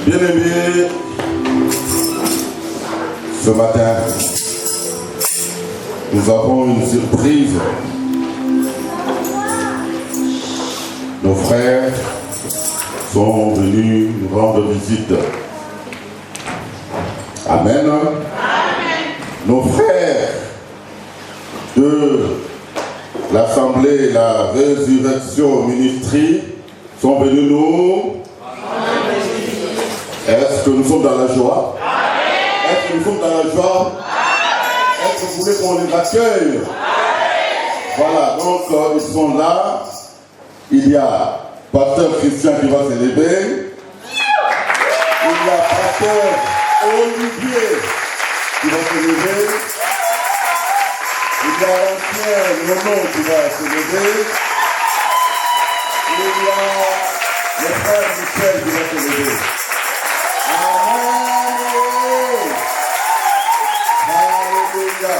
Bien-aimés, ce matin, nous avons une surprise. Nos frères sont venus nous rendre visite. Amen. Amen. Nos frères de l'Assemblée, la Résurrection Ministry sont venus nous. Est-ce que nous sommes dans la joie? Est-ce que nous sommes dans la joie? Est-ce que vous voulez qu'on les accueille? Voilà, donc ils sont là. Il y a Pasteur Christian qui va s'élever. Il y a Pasteur Olivier qui va s'élever. Il y a l'ancien Nono qui va s'élever. Il y a le frère Michel qui va s'élever. Alléluia.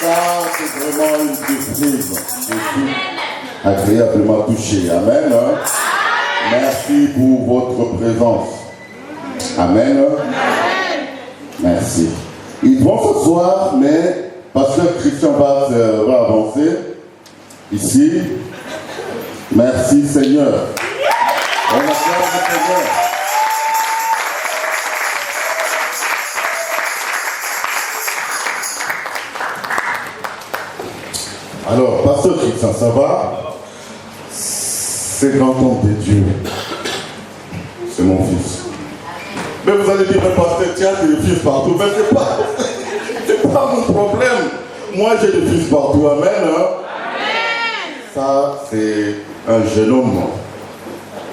Ça, c'est vraiment une surprise. Je suis agréablement touché. Amen. Merci pour votre présence. Amen. Merci. Ils vont s'asseoir, mais Pasteur Christian va avancer ici. Merci Seigneur. On acclame le Seigneur. Alors, Pasteur Christian, ça va? C'est grand-oncle de Dieu. C'est mon fils. Mais vous allez dire, Pasteur, tiens, j'ai des fils partout. Mais c'est pas mon problème. Moi, j'ai des fils partout. Amen. Hein? Amen. Ça, c'est un jeune homme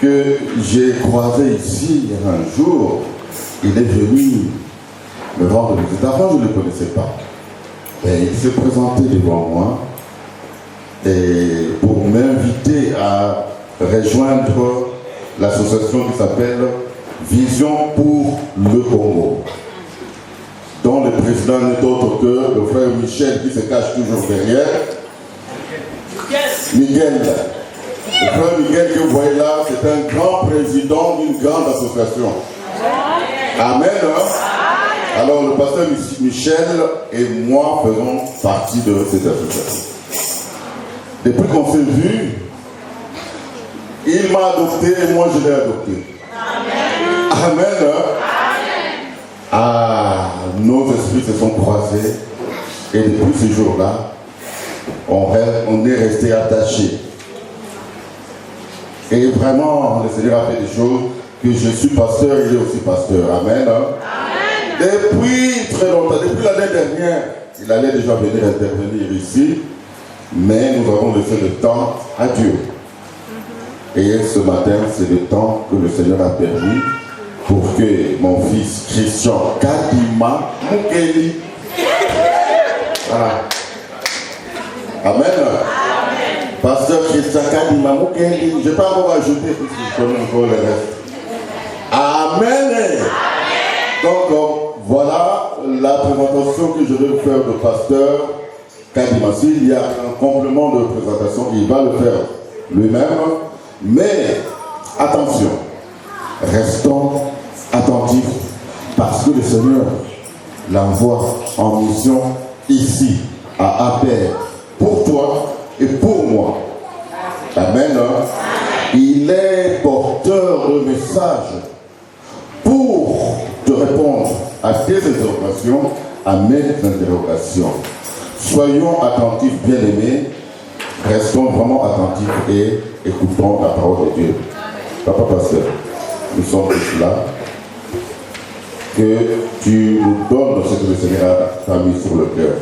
que j'ai croisé ici un jour. Il est venu me rendre visite. Avant, je ne le connaissais pas. Et il s'est présenté devant moi et pour m'inviter rejoindre l'association qui s'appelle Vision pour le Congo, dont le président n'est autre que le frère Michel qui se cache toujours derrière. Miguel. Le frère Miguel que vous voyez là, c'est un grand président d'une grande association. Amen. Alors le pasteur Michel et moi faisons partie de cette association. Depuis qu'on s'est vu, il m'a adopté et moi je l'ai adopté. Amen. Ah, nos esprits se sont croisés et depuis ce jour-là, on est resté attachés. Et vraiment, le Seigneur a fait des choses que je suis pasteur, il est aussi pasteur. Amen. Depuis très longtemps, depuis l'année dernière, il allait déjà venir intervenir ici, mais nous avons laissé le temps à Dieu. Et ce matin, c'est le temps que le Seigneur a permis pour que mon fils Christian Kadima Mukeli. Voilà. Amen. Pasteur Christian Kadima Mukeli. Je ne vais pas encore ajouter parce que je connais encore le reste. Amen. Donc, voilà la présentation que je vais vous faire de pasteur Kadima. S'il y a un complément de présentation, il va le faire lui-même. Mais attention, restons attentifs parce que le Seigneur l'envoie en mission ici à Appel pour toi et pour moi. Amen. Il est porteur de messages pour te répondre à tes interrogations, à mes interrogations. Soyons attentifs, bien-aimés. Restons vraiment attentifs et écoutons la parole de Dieu. Papa pasteur, nous sommes tous là. Que tu nous donnes ce que le Seigneur t'a mis sur le cœur.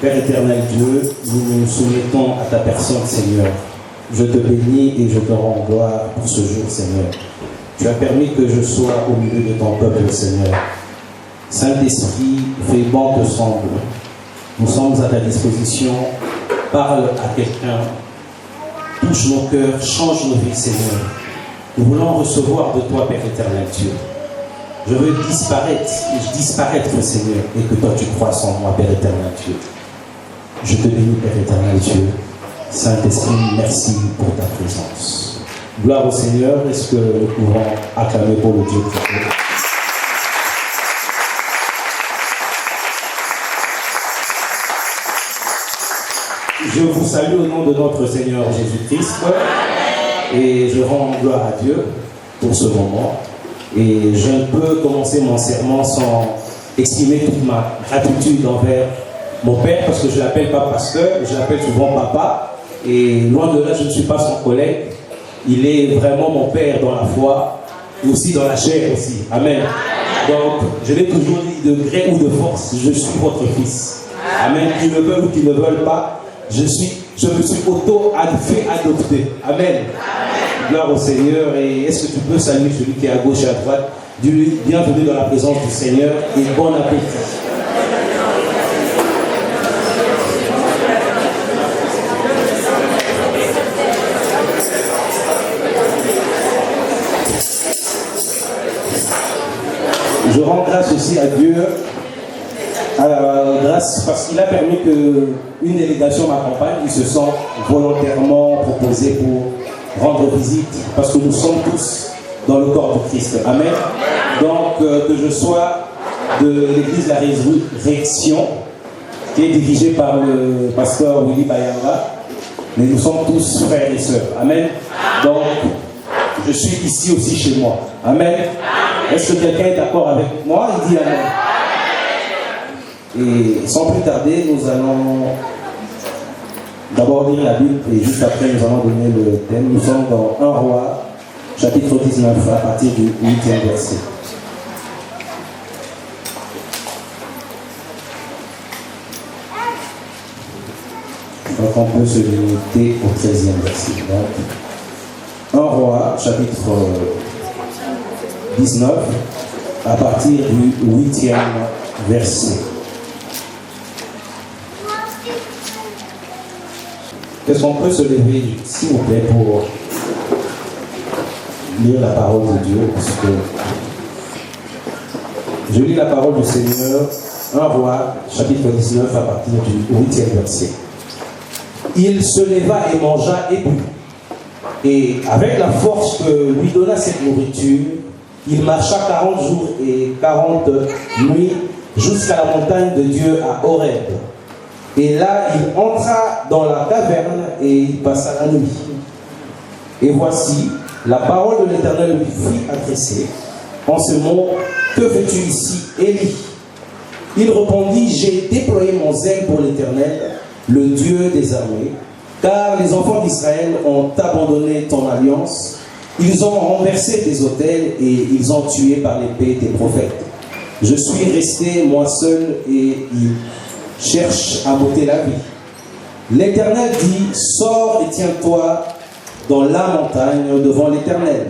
Père éternel Dieu, nous nous soumettons à ta personne, Seigneur. Je te bénis et je te rends gloire pour ce jour, Seigneur. Tu as permis que je sois au milieu de ton peuple, Seigneur. Saint-Esprit, fais bon te semble. Nous sommes à ta disposition. Parle à quelqu'un. Touche nos cœurs, change nos vies, Seigneur. Nous voulons recevoir de toi, Père éternel Dieu. Je veux disparaître, Seigneur, et que toi tu croisses en moi, Père éternel Dieu. Je te bénis, Père éternel Dieu. Saint-Esprit, merci pour ta présence. Gloire au Seigneur. Est-ce que nous pouvons acclamer pour le Dieu très haut? Je vous salue au nom de notre Seigneur Jésus-Christ. Et je rends gloire à Dieu pour ce moment. Et je ne peux commencer mon serment sans exprimer toute ma gratitude envers mon père, parce que je ne l'appelle pas pasteur, je l'appelle souvent papa. Et loin de là, je ne suis pas son collègue. Il est vraiment mon père dans la foi, et aussi dans la chair aussi. Amen. Donc, je l'ai toujours dit de gré ou de force, je suis votre fils. Amen. Qu'ils le veulent ou qu'ils ne veulent pas, je me suis auto-fait adopter. Amen. Gloire au Seigneur. Et est-ce que tu peux saluer celui qui est à gauche et à droite? Dis-lui bienvenue dans la présence du Seigneur et bon appétit. Je rends grâce aussi à Dieu, grâce parce qu'il a permis qu'une délégation m'accompagne. Ils se sont volontairement proposés pour rendre visite, parce que nous sommes tous dans le corps de Christ. Amen. Donc, que je sois de l'église La Résurrection, qui est dirigée par le pasteur Willy Bayanga, mais nous sommes tous frères et sœurs. Amen. Donc, je suis ici aussi chez moi. Amen. Est-ce que quelqu'un est d'accord avec moi? Il dit Amen. Et sans plus tarder, nous allons d'abord lire la Bible et juste après nous allons donner le thème. Nous sommes dans 1 Roi, chapitre 19, à partir du 8e verset. Donc on peut se limiter au 13e verset. Donc, 1 Roi, chapitre 19, à partir du 8e verset. Est-ce qu'on peut se lever, s'il vous plaît, pour lire la parole de Dieu? Parce que je lis la parole du Seigneur, 1 Roi, chapitre 19, à partir du 8e verset. Il se leva et mangea et but. Et avec la force que lui donna cette nourriture, il marcha 40 jours et 40 nuits jusqu'à la montagne de Dieu à Horeb. Et là, il entra dans la caverne et il passa la nuit. Et voici, la parole de l'Éternel lui fut adressée en ce mot: que fais-tu ici, Élie? Il répondit: j'ai déployé mon zèle pour l'Éternel, le Dieu des armées, car les enfants d'Israël ont abandonné ton alliance, ils ont renversé tes autels et ils ont tué par l'épée tes prophètes. Je suis resté moi seul et ils cherchent à m'ôter la vie. L'Éternel dit: sors et tiens-toi dans la montagne devant l'Éternel.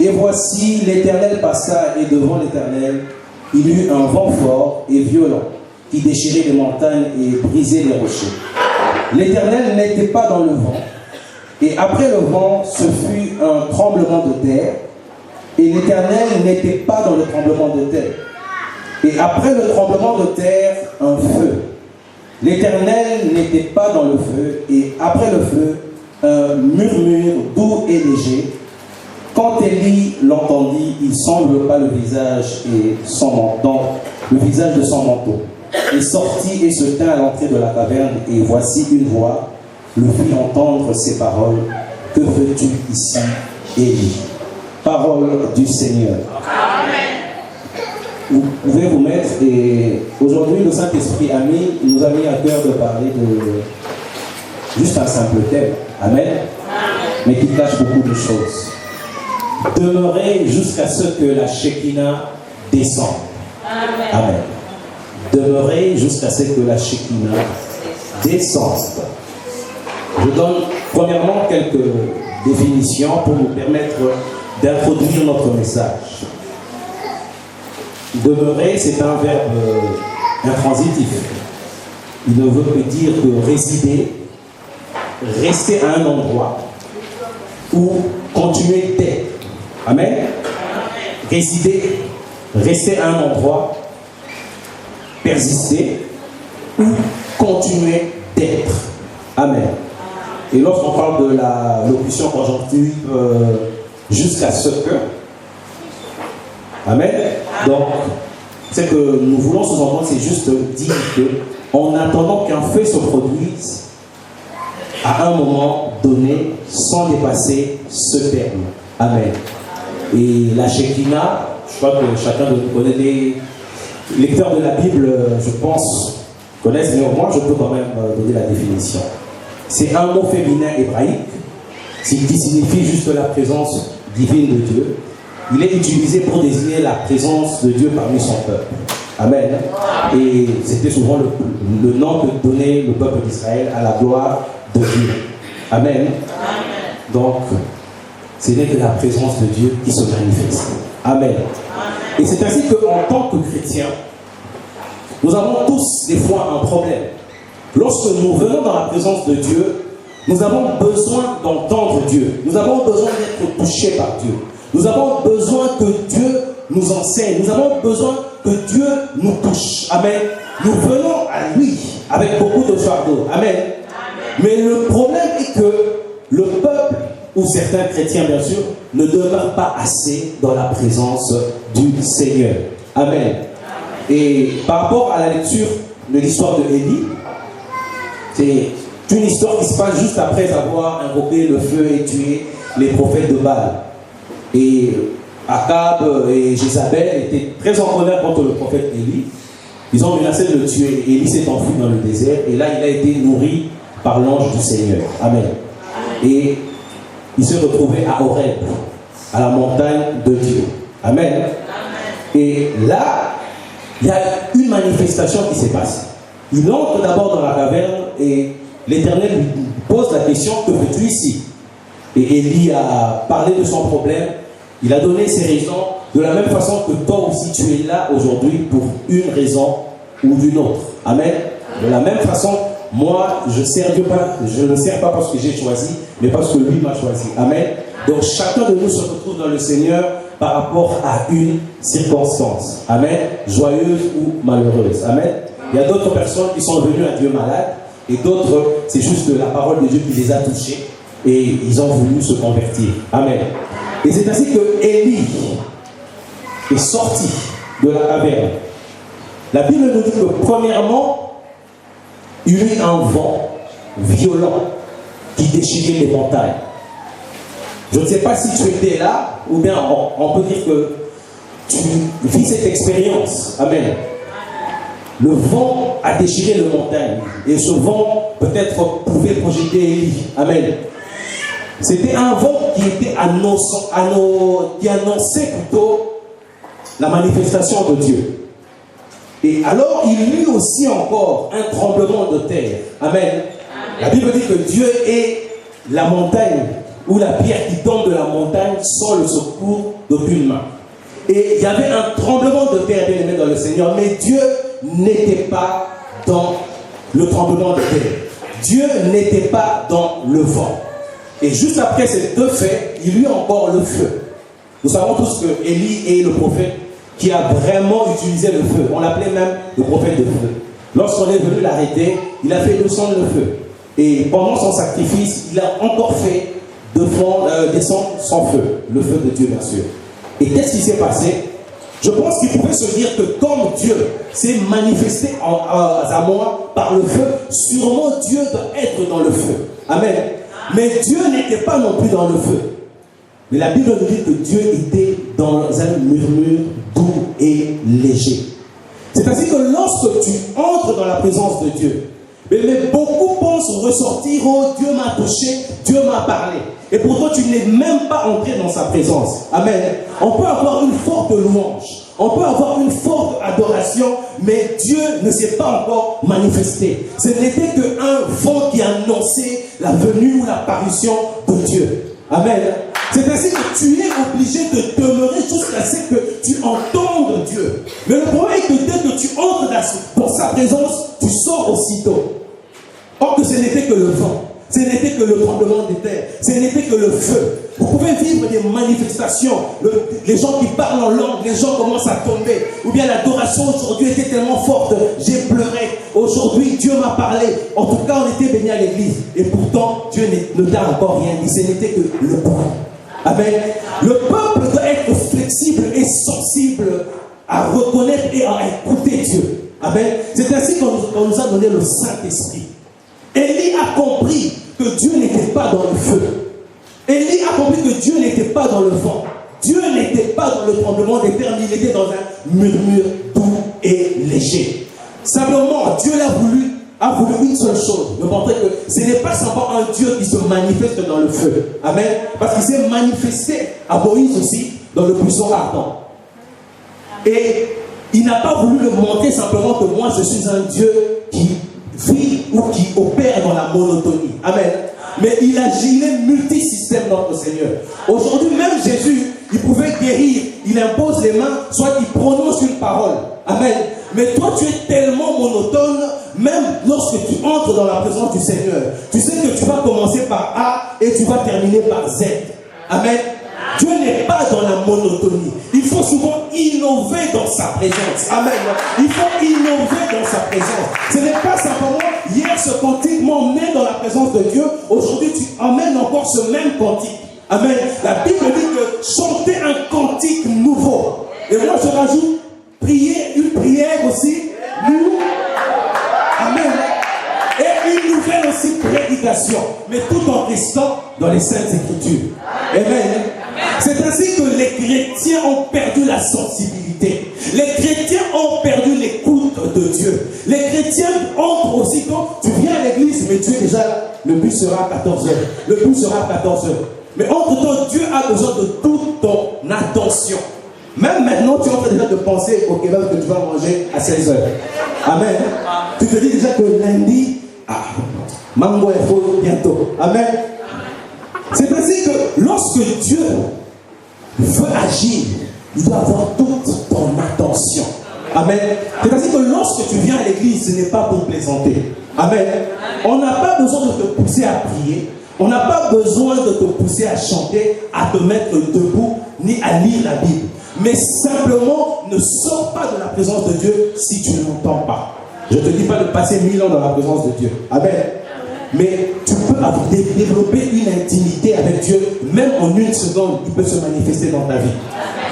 Et voici, l'Éternel passa et devant l'Éternel, il eut un vent fort et violent qui déchirait les montagnes et brisait les rochers. L'Éternel n'était pas dans le vent. Et après le vent, ce fut un tremblement de terre. Et l'Éternel n'était pas dans le tremblement de terre. Et après le tremblement de terre, un feu. L'Éternel n'était pas dans le feu. Et après le feu, un murmure doux et léger. Quand Élie l'entendit, il s'enveloppa le visage et son menton, le visage de son manteau. Il sortit et se tint à l'entrée de la caverne, et voici une voix le fit entendre ces paroles: que fais-tu ici, Élie? Parole du Seigneur. Amen. Vous pouvez vous mettre, et aujourd'hui le Saint-Esprit nous a mis à cœur de parler de juste un simple thème. Amen. Mais qui cache beaucoup de choses. Demeurez jusqu'à ce que la Shekinah descende. Amen. Amen. Demeurez jusqu'à ce que la Shekinah descende. Je donne premièrement quelques définitions pour nous permettre d'introduire notre message. Demeurer, c'est un verbe intransitif. Il ne veut que dire que résider, rester à un endroit ou continuer d'être. Amen. Résider, rester à un endroit, persister ou continuer d'être. Amen. Et lorsqu'on parle de la locution conjonctive jusqu'à ce que, amen. Donc, ce que nous voulons sous-entendre, c'est juste dire que, en attendant qu'un fait se produise, à un moment donné, sans dépasser ce terme. Amen. Et la Shekinah, je crois que chacun de nous connaît, les lecteurs de la Bible, je pense, connaissent, mais au moins je peux quand même donner la définition. C'est un mot féminin hébraïque qui signifie juste la présence divine de Dieu. Il est utilisé pour désigner la présence de Dieu parmi son peuple. Amen. Et c'était souvent le nom que donnait le peuple d'Israël à la gloire de Dieu. Amen. Donc, ce n'est que la présence de Dieu qui se manifeste. Amen. Et c'est ainsi qu'en tant que chrétiens, nous avons tous des fois un problème. Lorsque nous venons dans la présence de Dieu, nous avons besoin d'entendre Dieu. Nous avons besoin d'être touchés par Dieu. Nous avons besoin que Dieu nous enseigne. Nous avons besoin que Dieu nous touche. Amen. Nous venons à lui avec beaucoup de fardeau. Amen. Mais le problème est que le peuple, ou certains chrétiens bien sûr, ne demeurent pas assez dans la présence du Seigneur. Amen. Et par rapport à la lecture de l'histoire de Élie, c'est une histoire qui se passe juste après avoir invoqué le feu et tué les prophètes de Baal. Et Akab et Jézabel étaient très en colère contre le prophète Élie. Ils ont menacé de le tuer. Élie s'est enfui dans le désert. Et là, il a été nourri par l'ange du Seigneur. Amen. Et il s'est retrouvé à Horeb, à la montagne de Dieu. Amen. Et là, il y a une manifestation qui s'est passée. Il entre d'abord dans la caverne et l'Éternel lui pose la question, que fais-tu ici? Et Élie a parlé de son problème, il a donné ses raisons, de la même façon que toi aussi tu es là aujourd'hui pour une raison ou d'une autre. Amen. De la même façon, moi je ne sers pas parce que j'ai choisi, mais parce que lui m'a choisi. Amen. Donc chacun de nous se retrouve dans le Seigneur par rapport à une circonstance. Amen. Joyeuse ou malheureuse. Amen. Il y a d'autres personnes qui sont venues à Dieu malades et d'autres, c'est juste la parole de Dieu qui les a touchés et ils ont voulu se convertir. Amen. Et c'est ainsi que Élie est sorti de la caverne. La Bible nous dit que premièrement, il y eut un vent violent qui déchirait les montagnes. Je ne sais pas si tu étais là, ou bien on peut dire que tu vis cette expérience. Amen. Le vent a déchiré les montagnes. Et ce vent, peut-être, pouvait projeter Élie. Amen. C'était un vent qui était qui annonçait plutôt la manifestation de Dieu. Et alors, il y eut aussi encore un tremblement de terre. Amen. La Bible dit que Dieu est la montagne, ou la pierre qui tombe de la montagne sans le secours d'aucune main. Et il y avait un tremblement de terre, bien aimé dans le Seigneur, mais Dieu n'était pas dans le tremblement de terre. Dieu n'était pas dans le vent. Et juste après ces deux faits, il y eut encore le feu. Nous savons tous que Élie est le prophète qui a vraiment utilisé le feu. On l'appelait même le prophète de feu. Lorsqu'on est venu l'arrêter, il a fait descendre le feu. Et pendant son sacrifice, il a encore fait descendre son feu, le feu de Dieu bien sûr. Et qu'est-ce qui s'est passé? Je pense qu'il pouvait se dire que comme Dieu s'est manifesté à moi par le feu, sûrement Dieu doit être dans le feu. Amen. Mais Dieu n'était pas non plus dans le feu. Mais la Bible nous dit que Dieu était dans un murmure doux et léger. C'est ainsi que lorsque tu entres dans la présence de Dieu, mais beaucoup pensent ressortir, oh Dieu m'a touché, Dieu m'a parlé. Et pourtant tu n'es même pas entré dans sa présence. Amen. On peut avoir une forte louange, on peut avoir une forte adoration, mais Dieu ne s'est pas encore manifesté. Ce n'était qu'un vent qui annonçait la venue ou l'apparition de Dieu. Amen. C'est ainsi que tu es obligé de demeurer jusqu'à ce que tu entendes Dieu. Mais le problème est que dès que tu entres dans sa présence, tu sors aussitôt. Or que ce n'était que le vent, ce n'était que le tremblement des terres, ce n'était que le feu. Vous pouvez vivre des manifestations, les gens qui parlent en langue, les gens commencent à tomber. Ou bien l'adoration aujourd'hui était tellement forte, j'ai pleuré. Aujourd'hui, Dieu m'a parlé. En tout cas, on était bénis à l'église. Et pourtant, Dieu ne t'a encore rien dit. Ce n'était que le bruit. Amen. Le peuple doit être flexible et sensible à reconnaître et à écouter Dieu. Amen. C'est ainsi qu'on nous a donné le Saint-Esprit. Élie a compris que Dieu n'était pas dans le feu. Élie a compris que Dieu n'était pas dans le vent. Dieu n'était pas dans le tremblement des terres, mais il était dans un murmure doux et léger. Simplement, Dieu a voulu une seule chose, de montrer que ce n'est pas simplement un Dieu qui se manifeste dans le feu. Amen. Parce qu'il s'est manifesté à Moïse aussi dans le buisson ardent. Et il n'a pas voulu le montrer simplement que moi je suis un Dieu qui vit ou qui opère dans la monotonie. Amen. Mais il est multisystème, notre Seigneur. Aujourd'hui, même Jésus, il pouvait guérir. Il impose les mains, soit il prononce une parole. Amen. Mais toi, tu es tellement monotone, même lorsque tu entres dans la présence du Seigneur. Tu sais que tu vas commencer par A et tu vas terminer par Z. Amen. Dieu n'est pas dans la monotonie. Il faut souvent innover dans sa présence. Amen. Il faut innover dans sa présence. Ce n'est pas simplement hier ce cantique m'emmène dans la présence de Dieu. Aujourd'hui, tu emmènes encore ce même cantique. Amen. La Bible dit que chanter un cantique nouveau. Et moi, je rajoute une prière aussi. Amen. Et une nouvelle aussi prédication. Mais tout en restant dans les Saintes Écritures. Amen. C'est ainsi que les chrétiens ont perdu la sensibilité. Les chrétiens ont perdu l'écoute de Dieu. Les chrétiens entrent aussi quand tu viens à l'église, mais tu es déjà là. Le bus sera à 14h. Le bus sera à 14h. Mais entre-temps, Dieu a besoin de toute ton attention. Même maintenant, tu es en train déjà de penser au kebab que tu vas manger à 16h. Amen. Tu te dis déjà que lundi, Mango est faux bientôt. Amen. C'est ainsi que lorsque Dieu veut agir, il doit avoir toute ton attention. Amen. C'est ainsi que lorsque tu viens à l'église, ce n'est pas pour plaisanter. Amen. On n'a pas besoin de te pousser à prier. On n'a pas besoin de te pousser à chanter, à te mettre debout, ni à lire la Bible. Mais simplement, ne sors pas de la présence de Dieu si tu n'entends pas. Je ne te dis pas de passer 1000 ans dans la présence de Dieu. Amen. Mais tu peux développer une intimité avec Dieu, même en une seconde, il peut se manifester dans ta vie.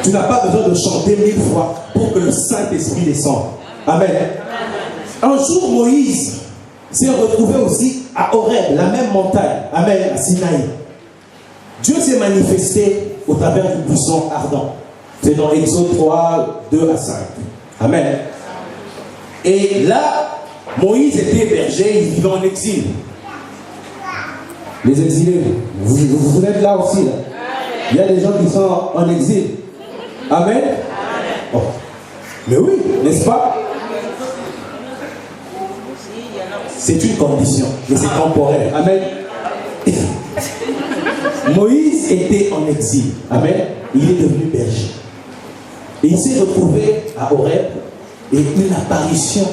Tu n'as pas besoin de chanter 1000 fois pour que le Saint-Esprit descende. Amen. Un jour, Moïse s'est retrouvé aussi à Horeb, la même montagne, Amen, à Sinaï. Dieu s'est manifesté au travers du buisson ardent. C'est dans Exode 3, 2 à 5. Amen. Et là, Moïse était berger, il vivait en exil. Les exilés, vous êtes là aussi. Là. Il y a des gens qui sont en exil. Amen. Oh. Mais oui, n'est-ce pas? C'est une condition, mais c'est temporaire. Amen. Moïse était en exil. Amen. Il est devenu berger. Et il s'est retrouvé à Horeb et une apparition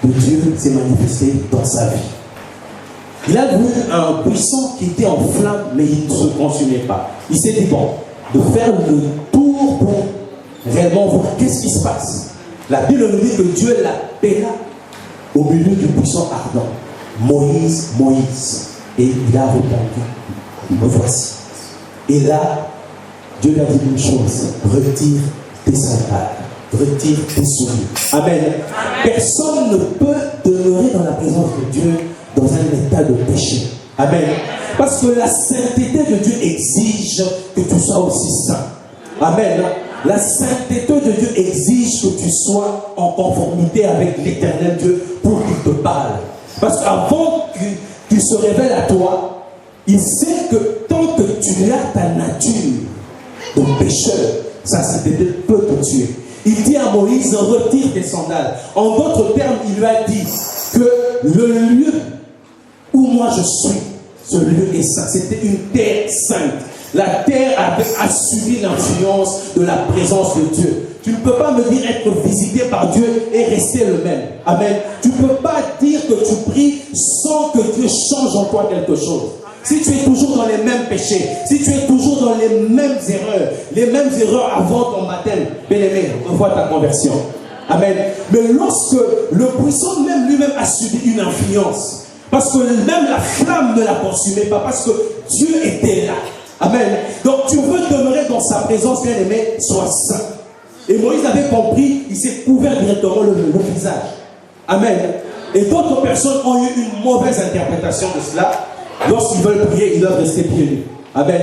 de Dieu s'est manifestée dans sa vie. Il a vu un buisson qui était en flamme, mais il ne se consumait pas. Il s'est dit, bon, de faire le tour pour réellement voir qu'est-ce qui se passe. La Bible nous dit que Dieu l'appela au milieu du buisson ardent. Moïse, Moïse. Et il a répondu, me voici. Et là, Dieu lui a dit une chose, retire tes sandales, retire tes souliers. Amen. Personne ne peut demeurer dans la présence de Dieu dans un état de péché. Amen. Parce que la sainteté de Dieu exige que tu sois aussi saint. Amen. La sainteté de Dieu exige que tu sois en conformité avec l'éternel Dieu pour qu'il te parle. Parce qu'avant qu'il se révèle à toi, il sait que tant que tu as ta nature de pécheur, sa sainteté peut te tuer. Il dit à Moïse, retire tes sandales. En d'autres termes, il lui a dit que le lieu où moi je suis, ce lieu est saint. C'était une terre sainte. La terre avait assumé l'influence de la présence de Dieu. Tu ne peux pas me dire être visité par Dieu et rester le même. Amen. Tu ne peux pas dire que tu pries sans que Dieu change en toi quelque chose. Si tu es toujours dans les mêmes péchés, si tu es toujours dans les mêmes erreurs avant ton baptême, bien-aimé, revois ta conversion. Amen. Mais lorsque le buisson même lui-même a subi une influence, parce que même la flamme ne la consumait pas, parce que Dieu était là. Amen. Donc tu veux demeurer dans sa présence, bien-aimé, sois saint. Et Moïse avait compris, il s'est couvert directement le visage. Amen. Et d'autres personnes ont eu une mauvaise interprétation de cela. Lorsqu'ils veulent prier, ils doivent rester pieds nus. Amen.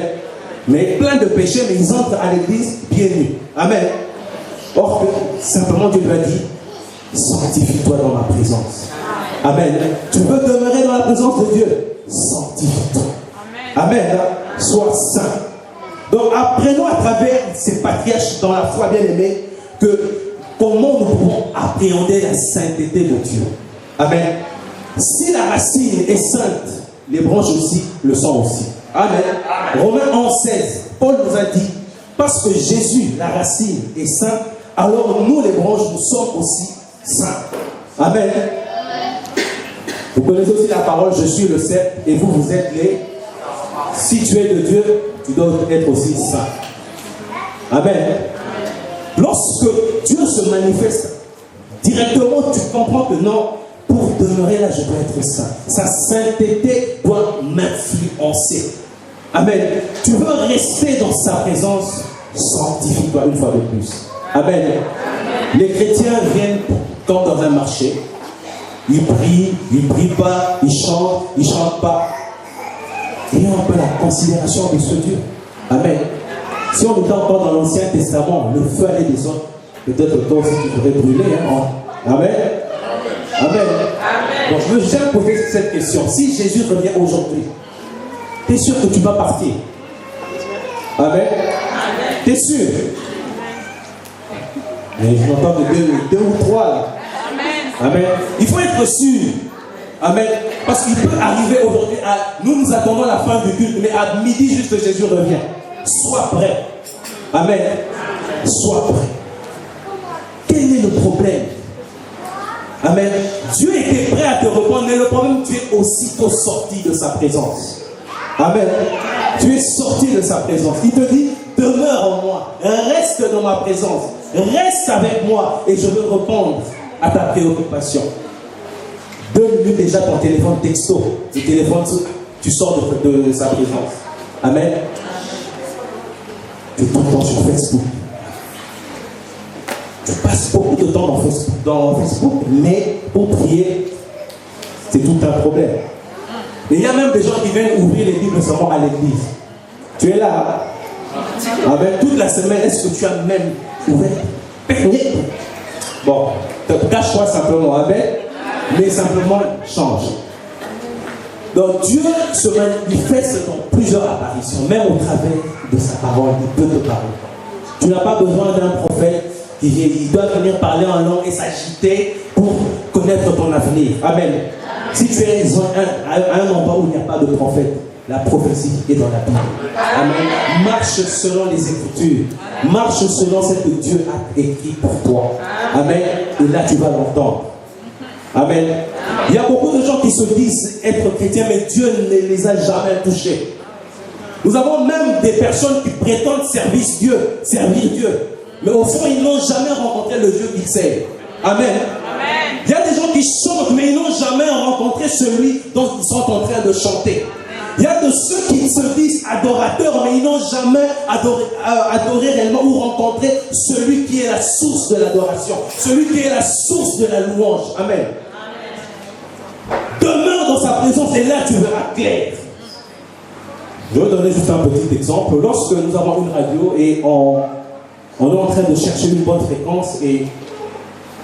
Mais plein de péchés, mais ils entrent à l'église pieds nus. Amen. Or, simplement Dieu lui a dit, sanctifie-toi dans ma présence. Amen. Tu veux demeurer dans la présence de Dieu, sanctifie-toi. Amen. Sois saint. Donc apprenons à travers ces patriarches dans la foi bien-aimée que comment nous pouvons appréhender la sainteté de Dieu. Amen. Si la racine est sainte, les branches aussi le sont aussi. Amen. Romains 11:16, Paul nous a dit, parce que Jésus, la racine, est saint, alors nous les branches, nous sommes aussi saints. Amen. Vous connaissez aussi la parole, je suis le cep et vous, vous êtes les... Si tu es de Dieu, tu dois être aussi saint. Amen. Lorsque Dieu se manifeste directement, tu comprends que non, pour demeurer là, je dois être saint. Sa sainteté doit m'influencer. Amen. Tu veux rester dans sa présence, sanctifie-toi une fois de plus. Amen. Les chrétiens viennent comme dans un marché. Ils prient pas, ils chantent pas. Ayons un peu la considération de ce Dieu. Amen. Si on était encore dans l'Ancien Testament, le feu allait descendre. Peut-être toi aussi tu serais brûlé. Hein? Amen. Amen. Donc je veux juste poser cette question. Si Jésus revient aujourd'hui, tu es sûr que tu vas partir? Amen. Tu es sûr? Mais je n'entends que deux ou trois là. Amen. Il faut être sûr. Amen. Parce qu'il peut arriver aujourd'hui, nous attendons la fin du culte, mais à midi juste Jésus revient. Sois prêt. Amen. Sois prêt. Quel est le problème? Amen. Dieu était prêt à te répondre, mais le problème, tu es aussitôt sorti de sa présence. Amen. Tu es sorti de sa présence. Il te dit, demeure en moi, reste dans ma présence, reste avec moi et je veux répondre à ta préoccupation. 2 minutes déjà ton téléphone texto, le téléphone, tu sors de sa présence. Amen. Tu t'entends sur Facebook. Tu passes beaucoup de temps dans Facebook, mais pour prier, c'est tout un problème. Et il y a même des gens qui viennent ouvrir les Bibles seulement à l'église. Tu es là, avec toute la semaine, est-ce que tu as même ouvert? Bon, cache-toi simplement avec, mais simplement change. Donc Dieu se manifeste dans plusieurs apparitions, même au travers de sa parole, il peut te parler. Tu n'as pas besoin d'un prophète qui doit venir parler en langue et s'agiter pour connaître ton avenir. Amen. Si tu es à un endroit où il n'y a pas de prophète, la prophétie est dans la Bible. Amen. Marche selon les Écritures. Marche selon ce que Dieu a écrit pour toi. Amen. Et là, tu vas l'entendre. Amen. Il y a beaucoup de gens qui se disent être chrétiens, mais Dieu ne les a jamais touchés. Nous avons même des personnes qui prétendent servir Dieu. Mais au fond, ils n'ont jamais rencontré le Dieu qu'ils servent. Amen. Il y a des gens qui chantent, mais ils n'ont jamais rencontré celui dont ils sont en train de chanter. Il y a de ceux qui se disent adorateurs, mais ils n'ont jamais adoré réellement ou rencontré celui qui est la source de l'adoration, celui qui est la source de la louange. Amen. Demeure dans sa présence et là tu verras clair. Je vais donner juste un petit exemple. Lorsque nous avons une radio et on est en train de chercher une bonne fréquence et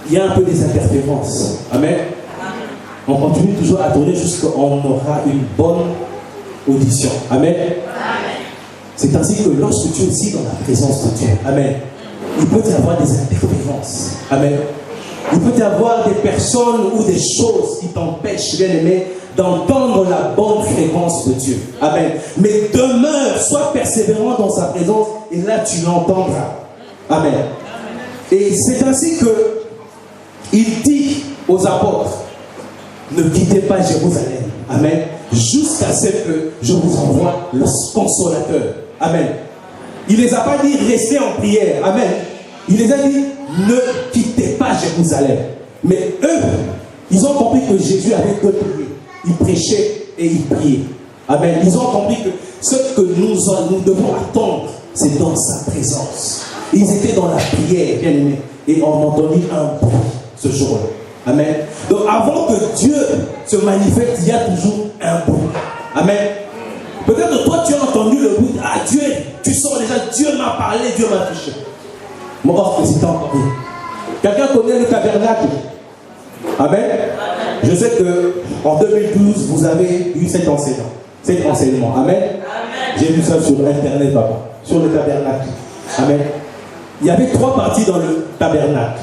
il y a un peu des interférences. Amen. On continue toujours à tourner jusqu'à ce qu'on aura une bonne audition. Amen. C'est ainsi que lorsque tu es aussi dans la présence de Dieu, amen, il peut y avoir des interférences. Amen. Il peut y avoir des personnes ou des choses qui t'empêchent, bien aimé, d'entendre la bonne fréquence de Dieu. Amen. Mais demeure, sois persévérant dans sa présence et là tu l'entendras. Amen. Et c'est ainsi que il dit aux apôtres, ne quittez pas Jérusalem. Amen. Jusqu'à ce que je vous envoie le consolateur. Amen. Il ne les a pas dit restez en prière. Amen. Il les a dit ne quittez pas Jérusalem. Mais eux, ils ont compris que Jésus avait que prier. Il prêchait et il priait. Amen. Ils ont compris que ce que nous devons attendre, c'est dans sa présence. Ils étaient dans la prière, bien aimés. Et on entendit un bruit ce jour-là. Amen. Donc avant que Dieu se manifeste, il y a toujours un bruit. Amen. Peut-être toi tu as entendu le bruit. Ah Dieu, tu sens déjà, Dieu m'a parlé, Dieu m'a touché. Mon offre, c'est encore rien. Quelqu'un connaît le tabernacle? Amen. Je sais que en 2012, vous avez eu cet enseignement. Amen. J'ai vu ça sur internet, papa. Sur le tabernacle. Amen. Il y avait 3 parties dans le tabernacle.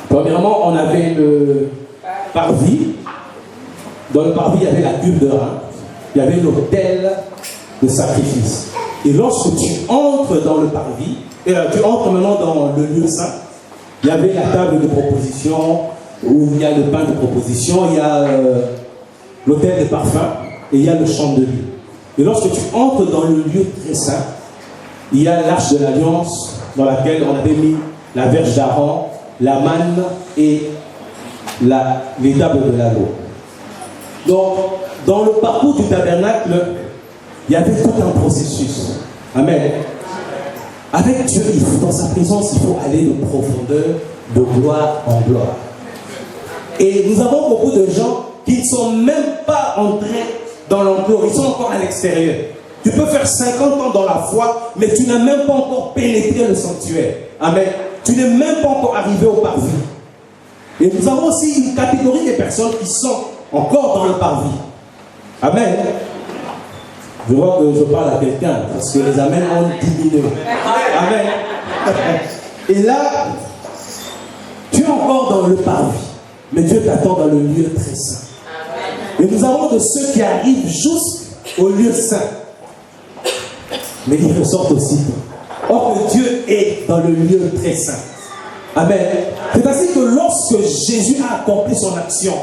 Premièrement, on avait le parvis. Dans le parvis, il y avait la cuve de rein. Il y avait l'autel de sacrifice. Et lorsque tu entres dans le parvis, tu entres maintenant dans le lieu saint, il y avait la table de proposition, où il y a le pain de proposition, il y a l'autel de parfum, et il y a le chandelier. Et lorsque tu entres dans le lieu très saint, il y a l'arche de l'alliance, dans laquelle on avait mis la verge d'Aaron, la manne et les tables de la loi. Donc, dans le parcours du tabernacle, il y avait tout un processus. Amen. Avec Dieu, dans sa présence, il faut aller de profondeur, de gloire en gloire. Et nous avons beaucoup de gens qui ne sont même pas entrés dans l'enclos, ils sont encore à l'extérieur. Tu peux faire 50 ans dans la foi, mais tu n'as même pas encore pénétré le sanctuaire. Amen. Tu n'es même pas encore arrivé au parvis. Et nous avons aussi une catégorie de personnes qui sont encore dans le parvis. Amen. Je vois que je parle à quelqu'un, parce que les amens ont diminué. Amen. Et là, tu es encore dans le parvis. Mais Dieu t'attend dans le lieu très saint. Et nous avons de ceux qui arrivent jusqu'au lieu saint. Mais ils ressortent aussi. Or que Dieu est dans le lieu très saint. Amen. C'est ainsi que lorsque Jésus a accompli son action,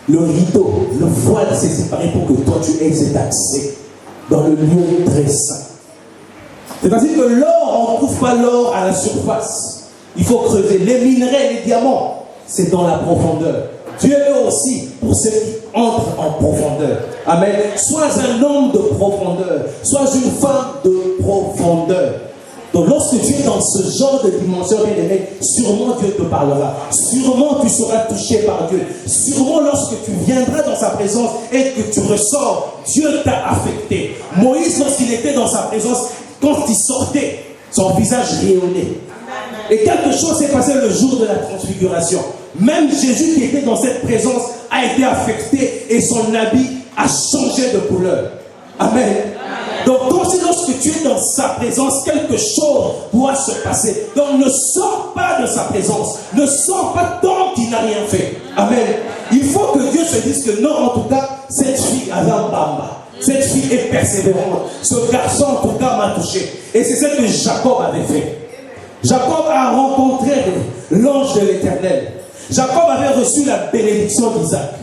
le rideau, le voile s'est séparé pour que toi tu aies cet accès dans le lieu très saint. C'est ainsi que l'or, on ne trouve pas l'or à la surface. Il faut creuser. Les minerais, les diamants, c'est dans la profondeur. Dieu est aussi pour ceux qui entrent en profondeur. Amen. Sois un homme de profondeur. Sois une femme de profondeur. Donc lorsque tu es dans ce genre de dimension, bien aimé, sûrement Dieu te parlera. Sûrement tu seras touché par Dieu. Sûrement lorsque tu viendras dans sa présence et que tu ressors, Dieu t'a affecté. Moïse, lorsqu'il était dans sa présence, quand il sortait, son visage rayonnait. Et quelque chose s'est passé le jour de la transfiguration. Même Jésus qui était dans cette présence a été affecté et son habit a changé de couleur. Amen. Donc aussi lorsque tu es dans sa présence, quelque chose doit se passer. Donc ne sors pas de sa présence. Ne sors pas tant qu'il n'a rien fait. Amen. Il faut que Dieu se dise que non, en tout cas, cette fille a un bamba. Cette fille est persévérante. Ce garçon, en tout cas, m'a touché. Et c'est ce que Jacob avait fait. Jacob a rencontré l'ange de l'Éternel. Jacob avait reçu la bénédiction d'Isaac.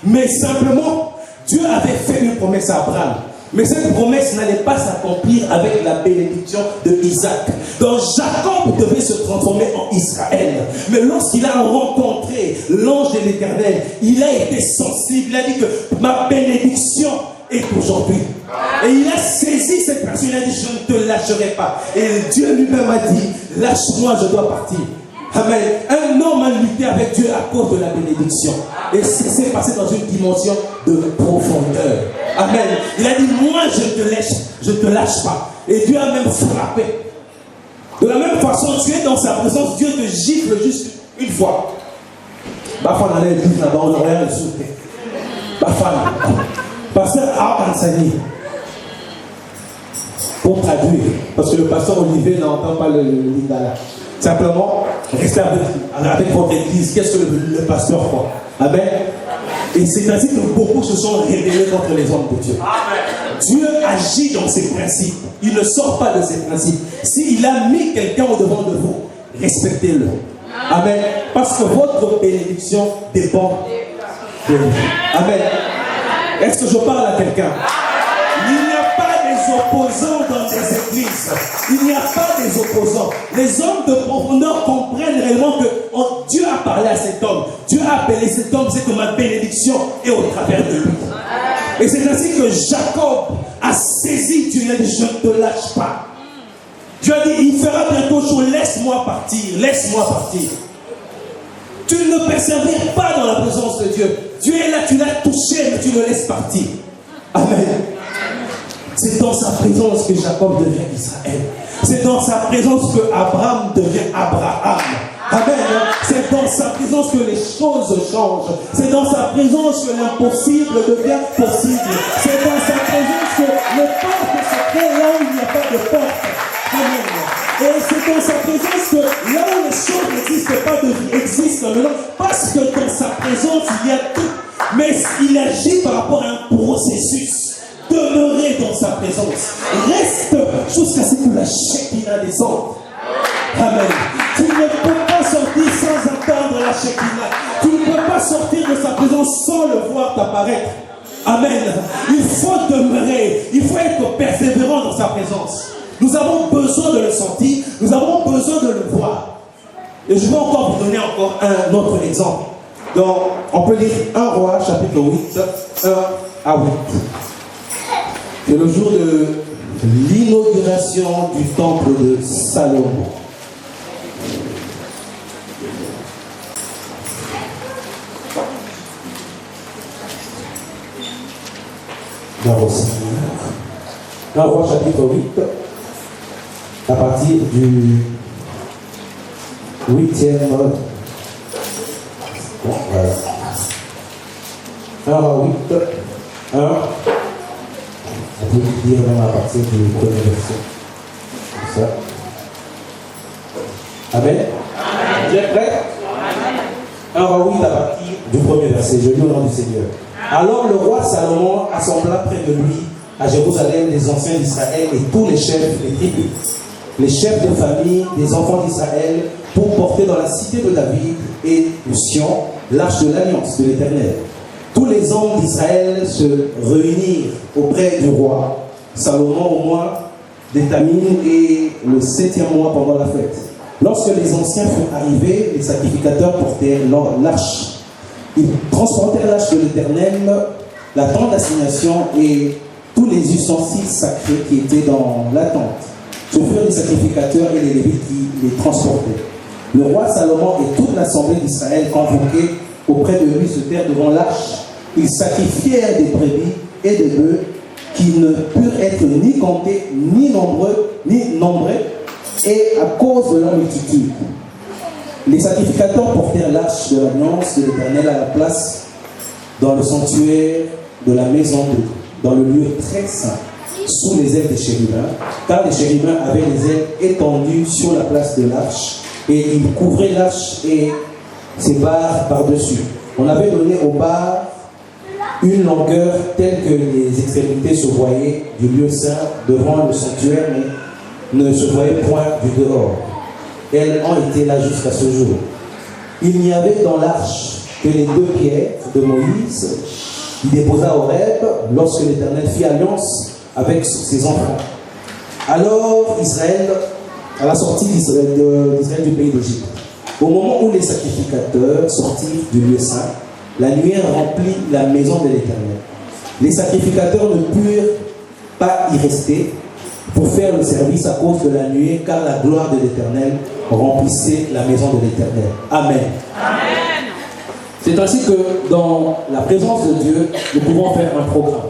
Mais simplement, Dieu avait fait une promesse à Abraham. Mais cette promesse n'allait pas s'accomplir avec la bénédiction d'Isaac. Donc Jacob devait se transformer en Israël. Mais lorsqu'il a rencontré l'ange de l'Éternel, il a été sensible. Il a dit que ma bénédiction est aujourd'hui. Et il a saisi cette personne. Il a dit, je ne te lâcherai pas. Et Dieu lui-même a dit, lâche-moi, je dois partir. Amen. Un homme a lutté avec Dieu à cause de la bénédiction. Et c'est passé dans une dimension de profondeur. Amen. Il a dit, moi je te lâche pas. Et Dieu a même frappé. De la même façon, tu es dans sa présence, Dieu te gifle juste une fois. Parfois on allait dire là-bas, on aurait le souper. Parfois, pasteur a enseigné. Pour traduire, parce que le pasteur Olivier n'entend pas le lingala. Simplement, restez avec votre église. Qu'est-ce que le pasteur croit? Amen. Et c'est ainsi que beaucoup se sont rébellés contre les hommes de Dieu. Amen. Dieu agit dans ses principes. Il ne sort pas de ses principes. S'il a mis quelqu'un au-devant de vous, respectez-le. Amen. Parce que votre bénédiction dépend de vous. Amen. Est-ce que je parle à quelqu'un? Il n'y a pas des opposants dans les églises. Il n'y a pas des opposants. Les hommes de profondeur comprennent réellement que Dieu a parlé à cet homme. Dieu a appelé cet homme, c'est que ma bénédiction est au travers de lui. Et c'est ainsi que Jacob a saisi Dieu. Il a dit, je ne te lâche pas. Dieu a dit, il fera bientôt chaud, laisse-moi partir, laisse-moi partir. Tu ne persévères pas dans la présence de Dieu. Dieu est là, tu l'as touché, mais tu le laisses partir. Amen. C'est dans sa présence que Jacob devient Israël. C'est dans sa présence que Abraham devient Abraham. Amen. C'est dans sa présence que les choses changent. C'est dans sa présence que l'impossible devient possible. C'est dans sa présence que le porte se crée là où il n'y a pas de porte. Amen. Et c'est dans sa présence que là où les choses n'existent pas, de vie existent maintenant. Parce que dans sa présence, il y a tout. Mais il agit par rapport à un processus. Demeurer dans sa présence. Reste jusqu'à ce que la Shekinah descende. Amen. Tu ne peux pas sortir sans attendre la Shekinah. Tu ne peux pas sortir de sa présence sans le voir t'apparaître. Amen. Il faut demeurer. Il faut être persévérant dans sa présence. Nous avons besoin de le sentir. Nous avons besoin de le voir. Et je vais encore vous donner encore un autre exemple. Donc, on peut lire 1 Roi, chapitre 8, 1 à 8. C'est le jour de l'inauguration du temple de Salomon. Dans Roi chapitre 8, à partir du 8e. Bon, voilà. 1 Roi 8, 1. On peut dire même à partir du premier verset. Comme ça. Amen. Amen. Vous êtes prêts? Raoult à partir du premier verset. Je lis au nom du Seigneur. Alors le roi Salomon assembla près de lui à Jérusalem les anciens d'Israël et tous les chefs des tribus, les chefs de famille des enfants d'Israël, pour porter dans la cité de David et de Sion l'arche de l'alliance de l'Éternel. Tous les hommes d'Israël se réunirent auprès du roi Salomon au mois d'Étamine et le 7e mois pendant la fête. Lorsque les anciens furent arrivés, les sacrificateurs portèrent l'arche. Ils transportèrent l'arche de l'Éternel, la tente d'assignation et tous les ustensiles sacrés qui étaient dans la tente. Ce furent les sacrificateurs et les Lévites qui les transportaient. Le roi Salomon et toute l'assemblée d'Israël convoqués auprès de lui se terrent devant l'arche. Ils sacrifièrent des brebis et des bœufs qui ne purent être ni comptés, ni nombreux, et à cause de leur multitude. Les sacrificateurs portèrent l'arche de l'alliance de l'Éternel à la place dans le sanctuaire de la maison de Dieu, dans le lieu très saint, sous les ailes des chérubins, car les chérubins avaient les ailes étendues sur la place de l'arche, et ils couvraient l'arche et ses barres par-dessus. On avait donné aux barres une longueur telle que les extrémités se voyaient du lieu saint devant le sanctuaire, mais ne se voyaient point du dehors. Elles ont été là jusqu'à ce jour. Il n'y avait dans l'arche que les 2 pierres de Moïse qu'il déposa au Horeb lorsque l'Éternel fit alliance avec ses enfants. Alors Israël, à la sortie d'Israël du pays d'Égypte, au moment où les sacrificateurs sortirent du lieu saint, la nuée remplit la maison de l'Éternel. Les sacrificateurs ne purent pas y rester pour faire le service à cause de la nuée, car la gloire de l'Éternel remplissait la maison de l'Éternel. Amen. Amen. C'est ainsi que dans la présence de Dieu, nous pouvons faire un programme.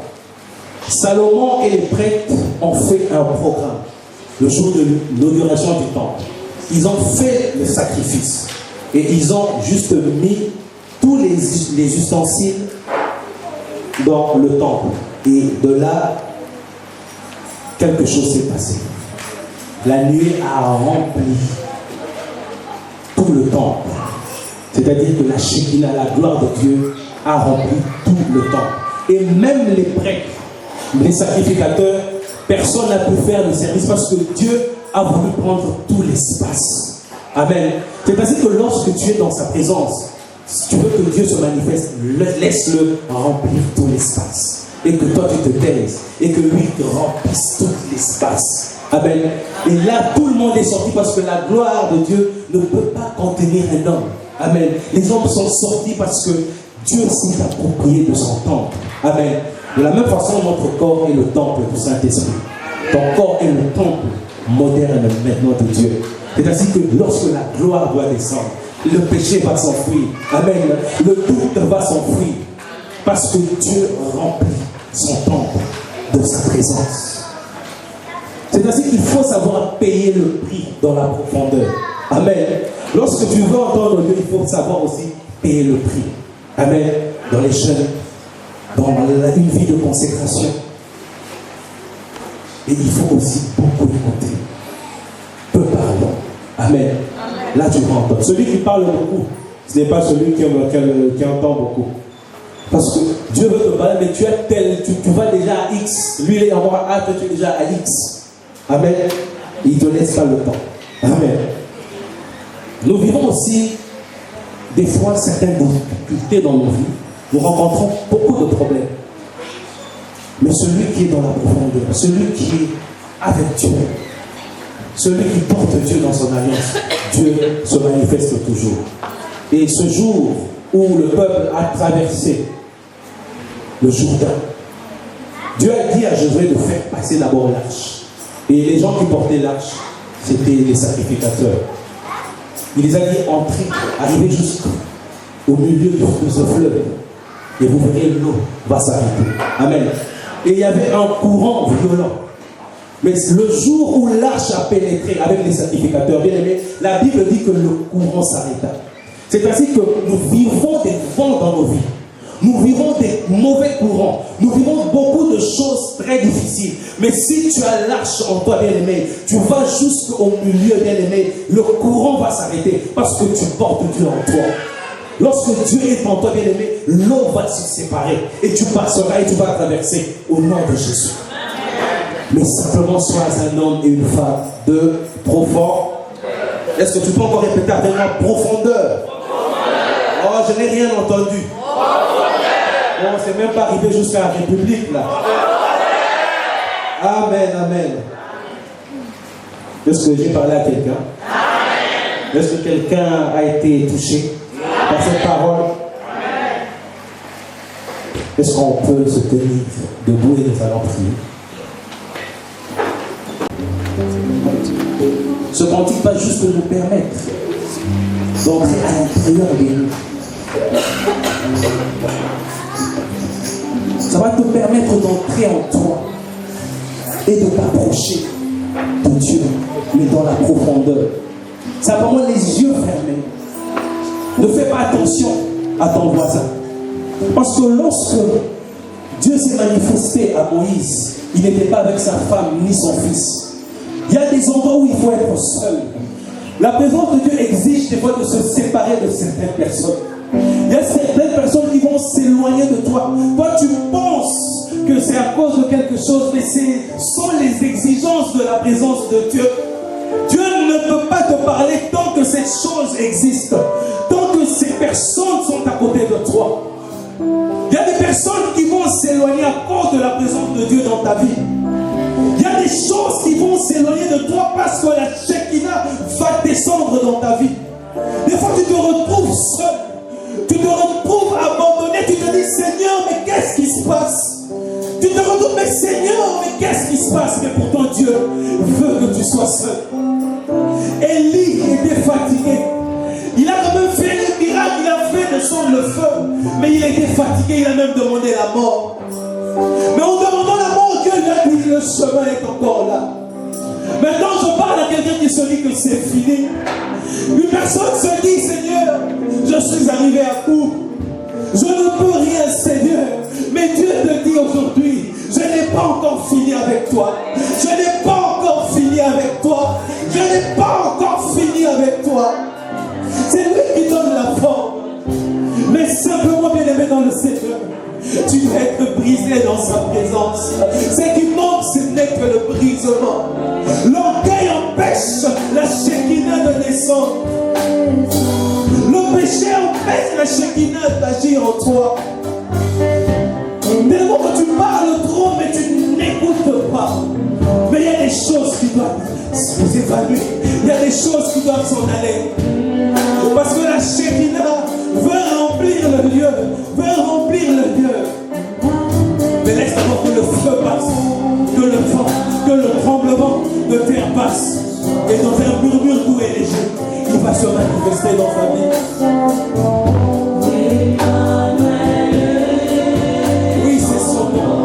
Salomon et les prêtres ont fait un programme le jour de l'inauguration du temple. Ils ont fait le sacrifice et ils ont juste mis tous les ustensiles dans le temple. Et de là, quelque chose s'est passé. La nuée a rempli tout le temple. C'est-à-dire que la Shekinah, la gloire de Dieu, a rempli tout le temple. Et même les prêtres, les sacrificateurs, personne n'a pu faire le service parce que Dieu a voulu prendre tout l'espace. Amen. C'est ainsi que lorsque tu es dans sa présence, si tu veux que Dieu se manifeste, laisse-le remplir tout l'espace. Et que toi tu te taises. Et que lui te remplisse tout l'espace. Amen. Et là, tout le monde est sorti parce que la gloire de Dieu ne peut pas contenir un homme. Amen. Les hommes sont sortis parce que Dieu s'est approprié de son temple. Amen. De la même façon, notre corps est le temple du Saint-Esprit. Ton corps est le temple moderne maintenant de Dieu. C'est ainsi que lorsque la gloire doit descendre, le péché va s'enfuir. Amen. Le doute va s'enfuir. Parce que Dieu remplit son temple de sa présence. C'est ainsi qu'il faut savoir payer le prix dans la profondeur. Amen. Lorsque tu veux entendre Dieu, il faut savoir aussi payer le prix. Amen. Dans les jeûnes, dans une vie de consécration. Et il faut aussi beaucoup écouter. Peu parlons. Amen. Là tu rentres. Celui qui parle beaucoup, ce n'est pas celui qui entend beaucoup. Parce que Dieu veut te parler, mais tu vas déjà à X. Lui, il est encore à A, toi tu es déjà à X. Amen. Il ne te laisse pas le temps. Amen. Nous vivons aussi des fois certaines difficultés dans nos vies. Nous rencontrons beaucoup de problèmes. Mais celui qui est dans la profondeur, celui qui est avec Dieu, celui qui porte Dieu dans son alliance, Dieu se manifeste toujours. Et ce jour où le peuple a traversé le Jourdain, Dieu a dit à Josué de faire passer d'abord l'arche. Et les gens qui portaient l'arche, c'était les sacrificateurs. Il les a dit entrer, arriver jusqu'au milieu de ce fleuve. Et vous verrez, l'eau va s'arrêter. Amen. Et il y avait un courant violent. Mais le jour où l'arche a pénétré avec les sacrificateurs, bien aimés, la Bible dit que le courant s'arrêta. C'est ainsi que nous vivons des vents dans nos vies. Nous vivons des mauvais courants. Nous vivons beaucoup de choses très difficiles. Mais si tu as l'arche en toi, bien aimé, tu vas jusqu'au milieu, bien aimé, le courant va s'arrêter parce que tu portes Dieu en toi. Lorsque Dieu est en toi, bien-aimé, l'eau va se séparer et tu passeras et tu vas traverser au nom de Jésus. Mais simplement sois un homme et une femme de profond. Est-ce que tu peux encore répéter avec moi profondeur? Oh, je n'ai rien entendu. Bon, c'est même pas arrivé jusqu'à la République là. Amen, amen. Est-ce que j'ai parlé à quelqu'un? Est-ce que quelqu'un a été touché par cette parole? Est-ce qu'on peut se tenir debout et nous allons prier? Ce cantique va juste nous permettre d'entrer à l'intérieur de nous. Ça va te permettre d'entrer en toi et de t'approcher de Dieu, mais dans la profondeur. Simplement les yeux fermés. Ne fais pas attention à ton voisin. Parce que lorsque Dieu s'est manifesté à Moïse, il n'était pas avec sa femme ni son fils. Il y a des endroits où il faut être seul. La présence de Dieu exige des fois de se séparer de certaines personnes. Il y a certaines personnes qui vont s'éloigner de toi. Toi, tu penses que c'est à cause de quelque chose, mais ce sont les exigences de la présence de Dieu. Dieu ne peut pas te parler tant que cette chose existe, tant que ces personnes sont à côté de toi. Il y a des personnes qui vont s'éloigner à cause de la présence de Dieu dans ta vie. Il y a des choses qui vont s'éloigner de toi parce que la Shekinah va descendre dans ta vie. Des fois, tu te retrouves seul. Tu te retrouves abandonné. Tu te dis, Seigneur, mais qu'est-ce qui se passe? Tu te retrouves, mais Seigneur, mais qu'est-ce qui se passe? Mais pourtant, Dieu veut que tu sois seul. Élie était fatigué. Il a quand même fait le miracle. Il a fait descendre le feu. Mais il était fatigué. Il a même demandé la mort. Mais en demandant la mort, Dieu lui a dit, le chemin est encore là. Maintenant, je parle à quelqu'un qui se dit que c'est fini. Une personne se dit, Seigneur, je suis arrivé à bout. Je ne peux rien, Seigneur. Mais Dieu te dit aujourd'hui, je n'ai pas encore fini avec toi. Je n'ai pas encore fini avec toi. Je n'ai pas encore fini avec toi. C'est lui qui donne la forme. Mais simplement, bien aimé dans le Seigneur, tu dois être brisé dans sa présence. Ce qui manque, ce n'est que le brisement. L'orgueil empêche la Shekinah de descendre. Le péché empêche la Shekinah d'agir en toi. Tellement que tu parles trop, mais tu n'écoutes pas. Mais il y a des choses qui doivent vous évaluer. Il y a des choses qui doivent s'en aller. Parce que la Shekinah veut remplir le lieu, veut remplir le lieu. Mais laisse d'abord que le feu passe, que le vent, que le tremblement de terre passe. Et dans un murmure doux et léger, il va se manifester dans ta vie. Oui, c'est son nom.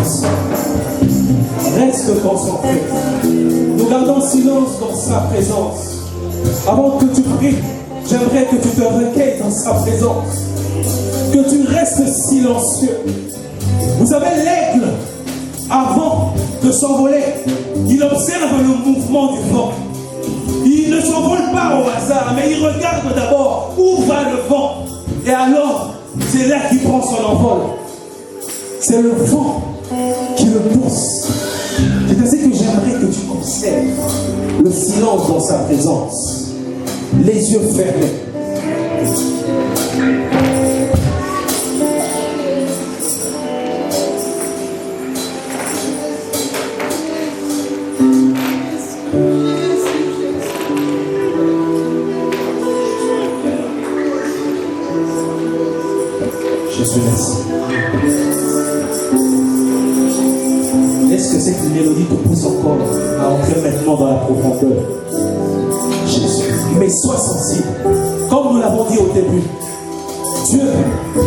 silence. Reste concentré. Nous gardons silence dans sa présence. Avant que tu pries, j'aimerais que tu te recueilles dans sa présence. Que tu restes silencieux. Vous savez, l'aigle, avant de s'envoler, il observe le mouvement du vent. Il ne s'envole pas au hasard, mais il regarde d'abord où va le vent. Et alors, c'est là qu'il prend son envol. C'est le vent qui le pousse. C'est ainsi que j'aimerais que tu conserves le silence dans sa présence. Les yeux fermés. Jésus, merci. Est-ce que cette mélodie te pousse encore à entrer maintenant dans la profondeur? Jésus, mais sois sensible. Comme nous l'avons dit au début, Dieu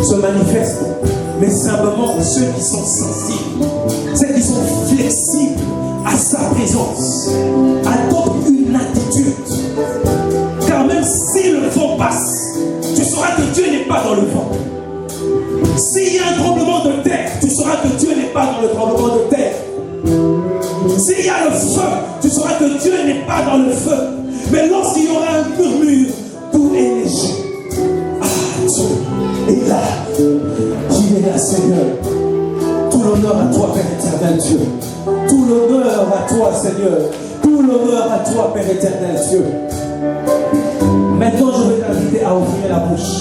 se manifeste, mais simplement ceux qui sont sensibles, ceux qui sont flexibles à sa présence, adoptent une attitude. Car même si le vent passe, tu sauras que Dieu n'est pas dans le vent. S'il y a un tremblement de terre, tu sauras que Dieu n'est pas dans le tremblement de terre. S'il y a le feu, tu sauras que Dieu n'est pas dans le feu. Mais lorsqu'il y aura un murmure, tout est léger. Ah, Dieu est là. Il est là, Seigneur. Tout l'honneur à toi, Père éternel Dieu. Tout l'honneur à toi, Seigneur. Tout l'honneur à toi, Père éternel Dieu. Maintenant, je vais t'inviter à ouvrir la bouche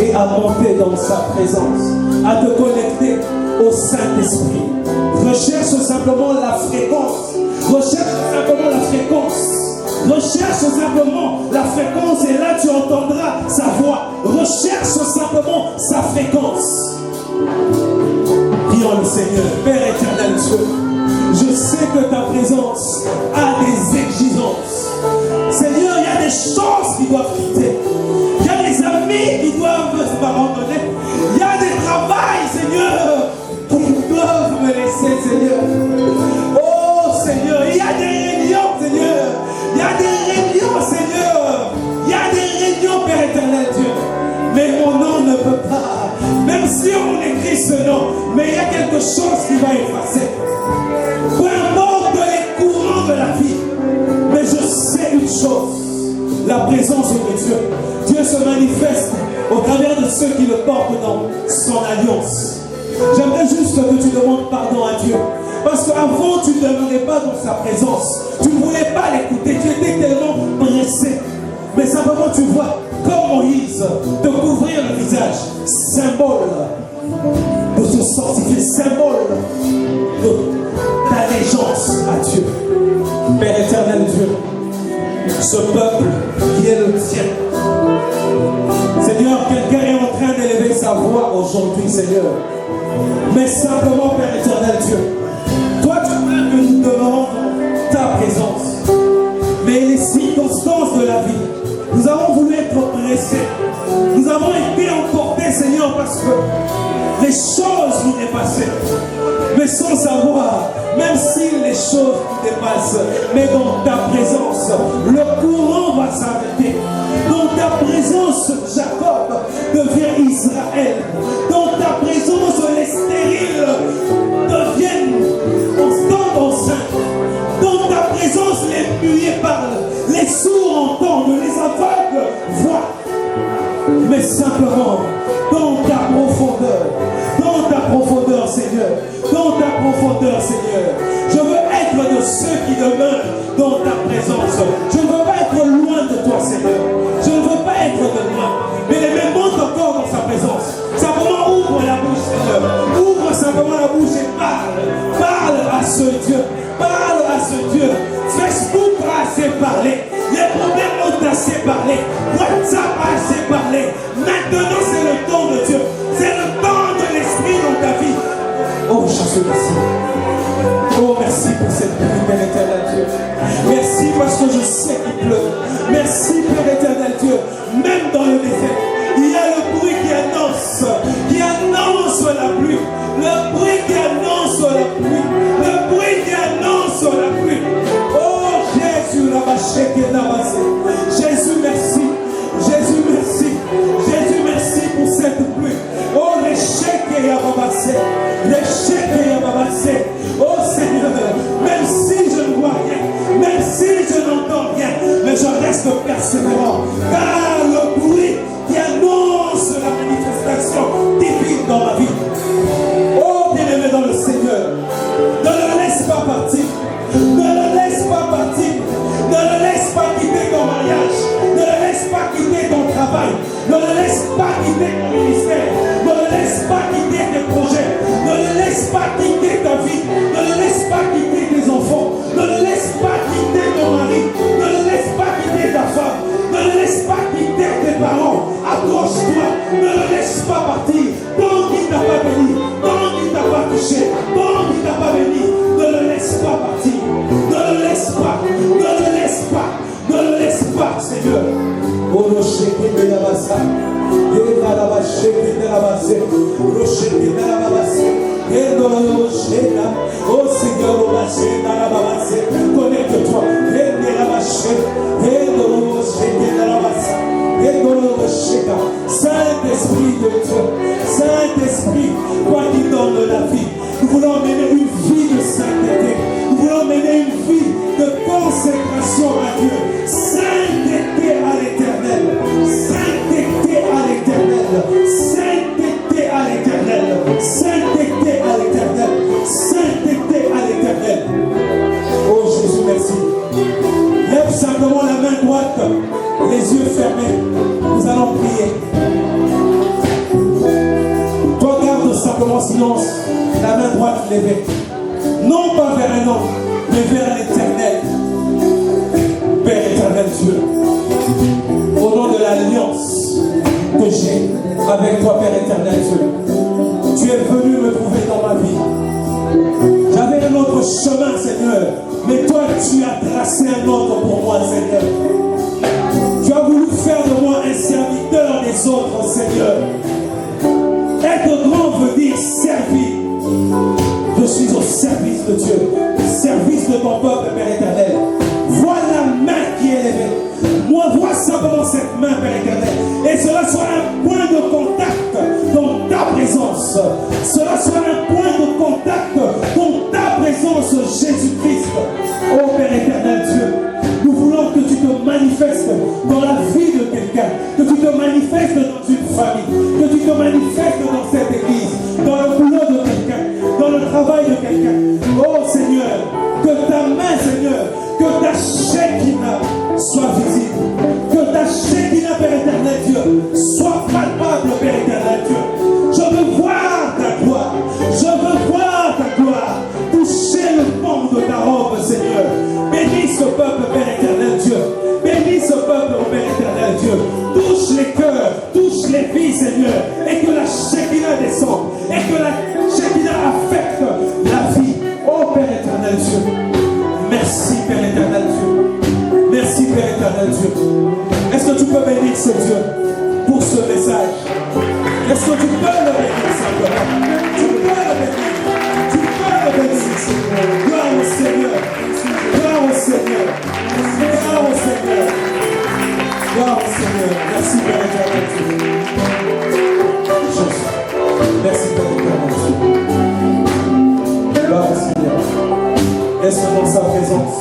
et à monter dans sa présence, à te connecter au Saint-Esprit. Recherche simplement la fréquence. Recherche simplement la fréquence. Recherche simplement la fréquence et là tu entendras sa voix. Recherche simplement sa fréquence. Prions le Seigneur. Père éternel Dieu, je sais que ta présence a des exigences. Seigneur, il y a des choses qui doivent quitter. Il y a des amis qui doivent s'abandonner. Il y a des travails, Seigneur, qui doivent me laisser, Seigneur. Oh, Seigneur, il y a des réunions, Seigneur. Il y a des réunions, Seigneur. Il y a des réunions, Père éternel Dieu. Mais mon nom ne peut pas. Même si on écrit ce nom, mais il y a quelque chose qui va effacer. Peu importe les courants de la vie. Mais je sais une chose. La présence de Dieu. Dieu se manifeste au travers de ceux qui le portent dans son alliance. J'aimerais juste que tu demandes pardon à Dieu. Parce qu'avant, tu ne demandais pas dans sa présence. Tu ne voulais pas l'écouter. Tu étais tellement pressé. Mais simplement, tu vois, comme Moïse, te couvrir le visage. Symbole de ce sorcier. Symbole de d'allégeance à Dieu. Père éternel Dieu, ce peuple qui est le tien. Seigneur, quelqu'un est en train d'élever sa voix aujourd'hui, Seigneur. Mais simplement, Père éternel Dieu, toi tu veux que nous demeurons dans ta présence. Mais les circonstances de la vie, nous avons voulu être pressés. Nous avons été emportés, Seigneur, parce que les choses nous dépassaient. Mais sans savoir, même si les choses nous dépassent, mais dans ta présence, le courant va s'arrêter. Dans ta présence, Jacob devient Israël. Dans ta présence, les stériles deviennent enceintes. Dans ta présence, les muets parlent, les sourds entendent, les aveugles voient. Mais simplement, dans ta profondeur, Seigneur, dans ta profondeur, Seigneur, je veux être de ceux qui demeurent dans ta présence. Je ne veux pas être loin de toi, Seigneur. Je ne veux pas être de loin. Mais les mêmes montent encore dans sa présence. Simplement ouvre la bouche, Seigneur. Ouvre simplement la bouche et parle. Parle à ce Dieu. Parle à ce Dieu. Facebook a assez parlé. Les problèmes ont assez parlé. WhatsApp a assez parlé. Maintenant, c'est le temps de Dieu. C'est le temps de l'Esprit dans ta vie. Oh, Jésus, merci. Oh, merci pour cette pluie, Père éternel Dieu. Merci parce que je sais qu'il pleut. Merci, Père éternel Dieu. Même dans le désert, il y a le bruit qui annonce la pluie. Le bruit qui annonce la pluie. pas quitter ton travail. Ne le laisse pas quitter ton ministère. Ne le laisse pas quitter tes projets. Ne le laisse pas quitter ta vie. Ne le laisse pas quitter tes enfants. Ne le laisse pas quitter ton mari. Ne le laisse pas quitter ta femme. Ne le laisse pas quitter tes parents. Accroche-toi. Ne le laisse pas partir. Tant qu'il t'a pas béni, tant qu'il t'a pas touché, tant qu'il t'a pas béni, ne le laisse pas partir. Ne le laisse pas. Ne le laisse pas. Ne le laisse pas, Seigneur. Oh, le chéri de la bassa. Et la chéri de la bassa. Le chéri de la bassa. Et de la chéri. Oh, Seigneur, la chéri de la bassa. Connecte-toi. Et de la bassa. Et de la chéri de la bassa. Et de la chéri. Saint-Esprit de Dieu. Saint-Esprit, toi qui donne la vie. Nous voulons mener une vie de sainteté. Nous voulons mener une vie de consécration à Dieu. Sainteté à l'éternel. Sainteté à l'éternel. Sainteté à l'éternel. Sainteté à l'éternel. Sainteté à l'éternel. Oh Jésus, merci. Lève simplement la main droite, les yeux fermés. Nous allons prier. Toi, garde simplement silence, la main droite levée. Non pas vers un homme, mais vers l'éternel. Père éternel Dieu, au nom de l'alliance que j'ai avec toi, Père éternel Dieu, tu es venu me trouver dans ma vie. J'avais un autre chemin, Seigneur, mais toi, tu as tracé un autre pour moi, Seigneur. Tu as voulu faire de moi un serviteur des autres, Seigneur. Être grand veut dire servir. Je suis au service de Dieu, au service de ton peuple, Père éternel. Vois la main qui est levée. Moi, vois simplement cette main, Père éternel. Et cela soit un point de contact dans ta présence. Cela soit un point de contact dans ta présence, Jésus-Christ. Oh Père éternel Dieu, nous voulons que tu te manifestes dans la vie de quelqu'un, que tu te manifestes dans une famille, que tu te manifestes dans cette église, dans le boulot de quelqu'un, dans le travail de quelqu'un. Oh Seigneur, que ta main, Seigneur, que ta Shekinah soit visible, que ta Shekinah, Père éternel Dieu, soit palpable, Père éternel Dieu. Je veux voir ta gloire, je veux voir ta gloire, toucher le pont de ta robe, Seigneur. Bénis ce peuple, Père éternel Dieu. Bénis ce peuple, Père éternel Dieu. Touche les cœurs, touche les vies, Seigneur. Et que la Shekinah descende. Et que la Shekinah affecte la vie. Oh Père éternel Dieu. Merci, Père éternel Dieu. Merci, Père éternel Dieu. Est-ce que tu peux bénir ce Dieu pour ce message? Est-ce que tu peux le bénir simplement? Tu peux le bénir. Tu peux le bénir. Gloire au Seigneur. Gloire au Seigneur. Gloire au Seigneur. Gloire au Seigneur. Merci, Père éternel Dieu. Jésus. Merci, Père éternel Dieu. Gloire au Seigneur. Laisse-nous dans sa présence.